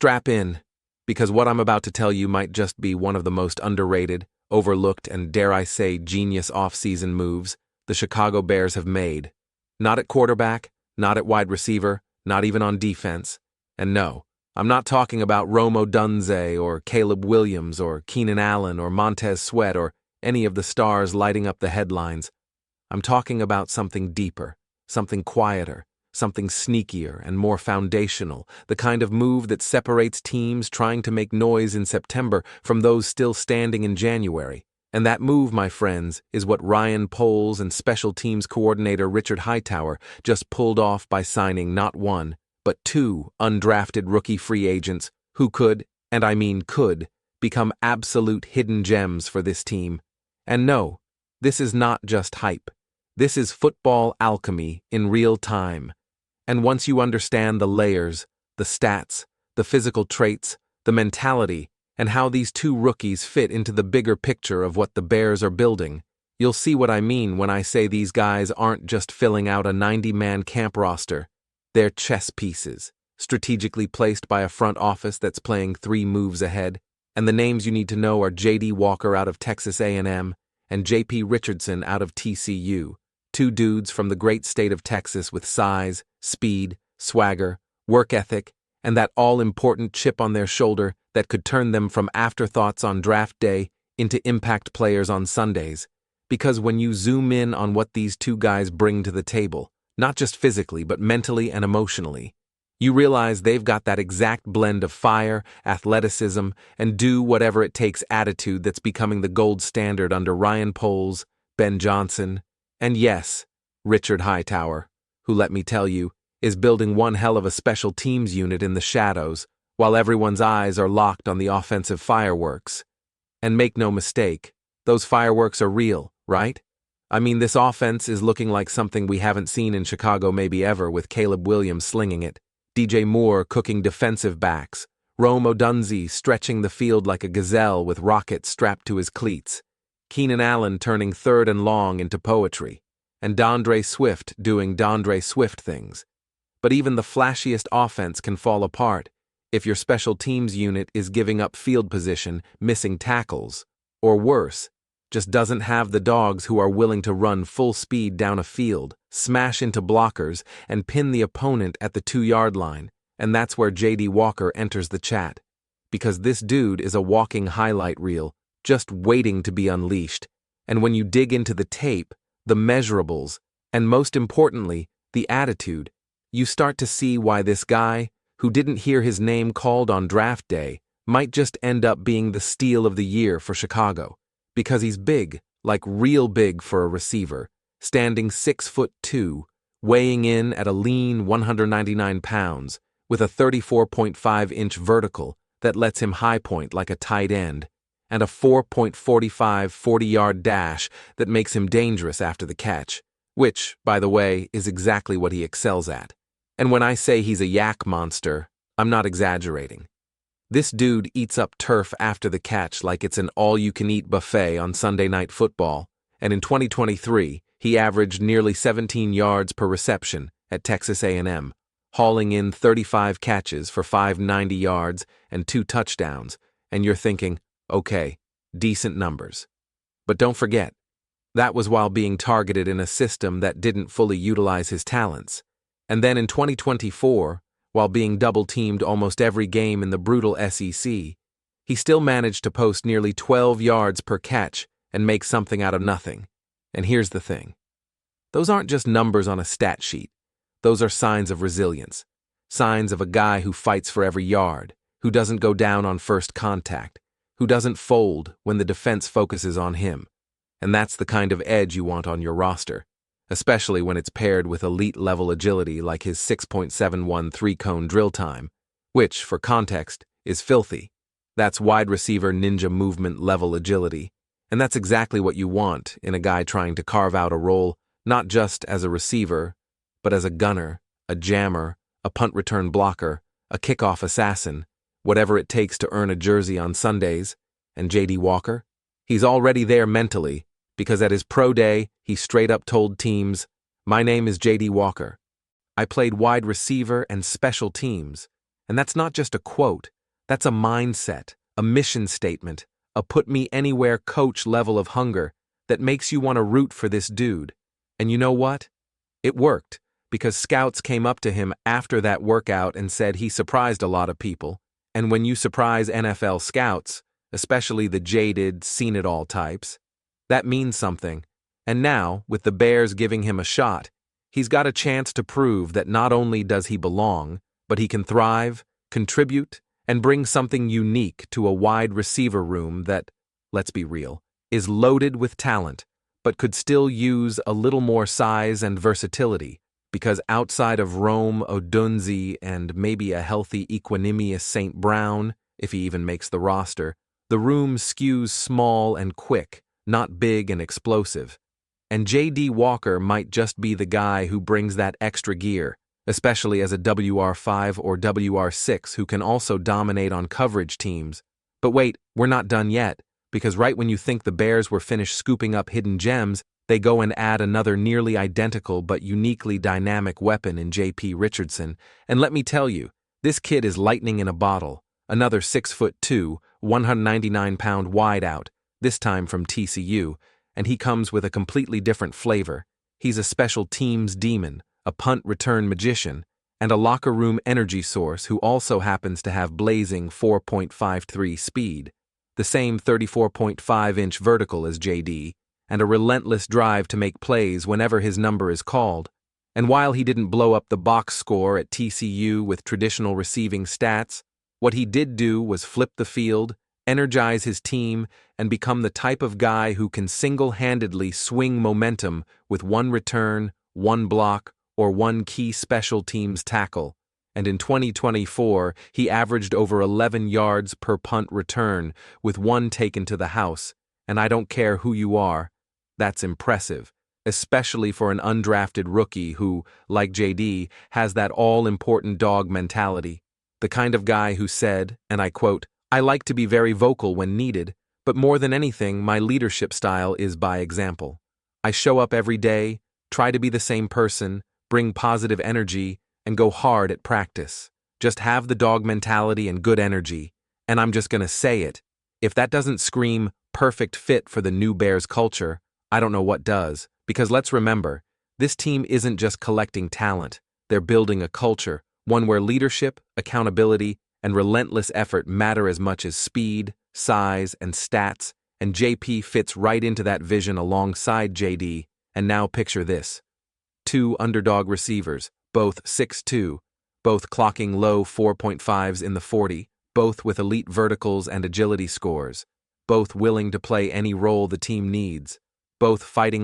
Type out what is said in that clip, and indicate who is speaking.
Speaker 1: Strap in, because what I'm about to tell you might just be one of the most underrated, overlooked, and dare I say genius off-season moves the Chicago Bears have made. Not at quarterback, not at wide receiver, not even on defense. And no, I'm not talking about Rome Odunze or Caleb Williams or Keenan Allen or Montez Sweat or any of the stars lighting up the headlines. I'm talking about something deeper, something quieter, something sneakier and more foundational, the kind of move that separates teams trying to make noise in September from those still standing in January. And that move, my friends, is what Ryan Poles and special teams coordinator Richard Hightower just pulled off by signing not one, but two undrafted rookie free agents who could, and I mean could, become absolute hidden gems for this team. And no, this is not just hype. This is football alchemy in real time. And once you understand the layers, the stats, the physical traits, the mentality, and how these two rookies fit into the bigger picture of what the Bears are building, you'll see what I mean when I say these guys aren't just filling out a 90-man camp roster. They're chess pieces, strategically placed by a front office that's playing 3 moves ahead, and the names you need to know are J.D. Walker out of Texas A&M and J.P. Richardson out of TCU, 2 dudes from the great state of Texas with size, speed, swagger, work ethic, and that all-important chip on their shoulder that could turn them from afterthoughts on draft day into impact players on Sundays. Because when you zoom in on what these 2 guys bring to the table, not just physically but mentally and emotionally, you realize they've got that exact blend of fire, athleticism, and do whatever it takes attitude that's becoming the gold standard under Ryan Poles, Ben Johnson, and yes, Richard Hightower, who, let me tell you, is building one hell of a special teams unit in the shadows, while everyone's eyes are locked on the offensive fireworks. And make no mistake, those fireworks are real, right? I mean, this offense is looking like something we haven't seen in Chicago maybe ever, with Caleb Williams slinging it, DJ Moore cooking defensive backs, Rome Odunze stretching the field like a gazelle with rockets strapped to his cleats, Keenan Allen turning 3rd and long into poetry, and D'Andre Swift doing D'Andre Swift things. But even the flashiest offense can fall apart if your special teams unit is giving up field position, missing tackles, or worse, just doesn't have the dogs who are willing to run full speed down a field, smash into blockers, and pin the opponent at the 2-yard line. And that's where J.D. Walker enters the chat. Because this dude is a walking highlight reel, just waiting to be unleashed. And when you dig into the tape, the measurables, and most importantly, the attitude, you start to see why this guy, who didn't hear his name called on draft day, might just end up being the steal of the year for Chicago. Because he's big, like real big for a receiver, standing 6'2", weighing in at a lean 199 pounds, with a 34.5-inch vertical that lets him high point like a tight end, and a 4.45 40-yard dash that makes him dangerous after the catch, which, by the way, is exactly what he excels at. And when I say he's a yak monster, I'm not exaggerating. This dude eats up turf after the catch like it's an all-you-can-eat buffet on Sunday Night Football, and in 2023, he averaged nearly 17 yards per reception at Texas A&M, hauling in 35 catches for 590 yards and 2 touchdowns, and you're thinking, okay, decent numbers. But don't forget, that was while being targeted in a system that didn't fully utilize his talents. And then in 2024, while being double-teamed almost every game in the brutal SEC, he still managed to post nearly 12 yards per catch and make something out of nothing. And here's the thing. Those aren't just numbers on a stat sheet. Those are signs of resilience. Signs of a guy who fights for every yard, who doesn't go down on first contact, who doesn't fold when the defense focuses on him. And that's the kind of edge you want on your roster, especially when it's paired with elite-level agility like his 6.71 3-cone drill time, which, for context, is filthy. That's wide receiver ninja movement level agility, and that's exactly what you want in a guy trying to carve out a role not just as a receiver, but as a gunner, a jammer, a punt return blocker, a kickoff assassin, whatever it takes to earn a jersey on Sundays. And J.D. Walker? He's already there mentally, because at his pro day, he straight up told teams, "My name is J.D. Walker. I played wide receiver and special teams, And that's not just a quote, that's a mindset, a mission statement, a put-me-anywhere coach level of hunger that makes you want to root for this dude. And you know what? It worked, because scouts came up to him after that workout and said he surprised a lot of people. And when you surprise NFL scouts, especially the jaded, seen-it-all types, that means something. And now, with the Bears giving him a shot, he's got a chance to prove that not only does he belong, but he can thrive, contribute, and bring something unique to a wide receiver room that, let's be real, is loaded with talent, but could still use a little more size and versatility, because outside of Rome Odunze and maybe a healthy Equanimous St. Brown, if he even makes the roster, the room skews small and quick, not big and explosive. And J.D. Walker might just be the guy who brings that extra gear, especially as a WR5 or WR6 who can also dominate on coverage teams. But wait, we're not done yet, because right when you think the Bears were finished scooping up hidden gems, they go and add another nearly identical but uniquely dynamic weapon in J.P. Richardson. And let me tell you, this kid is lightning in a bottle. Another 6'2", 199-pound wideout, this time from TCU, and he comes with a completely different flavor. He's a special teams demon, a punt return magician, and a locker room energy source who also happens to have blazing 4.53 speed, the same 34.5-inch vertical as JD, and a relentless drive to make plays whenever his number is called. And while he didn't blow up the box score at TCU with traditional receiving stats, what he did do was flip the field, energize his team, and become the type of guy who can single-handedly swing momentum with one return, one block, or one key special teams tackle. And in 2024, he averaged over 11 yards per punt return, with one taken to the house. And I don't care who you are, that's impressive, especially for an undrafted rookie who, like JD, has that all-important dog mentality. The kind of guy who said, and I quote, "I like to be very vocal when needed, but more than anything, my leadership style is by example. I show up every day, try to be the same person, bring positive energy, and go hard at practice. Just have the dog mentality and good energy. And I'm just gonna say it. If that doesn't scream perfect fit for the new Bears culture, I don't know what does. Because let's remember, this team isn't just collecting talent. They're building a culture, one where leadership, accountability, and relentless effort matter as much as speed, size, and stats, and JP fits right into that vision alongside JD. And now picture this. Two underdog receivers, both 6'2", both clocking low 4.5s in the 40, both with elite verticals and agility scores, both willing to play any role the team needs, both fighting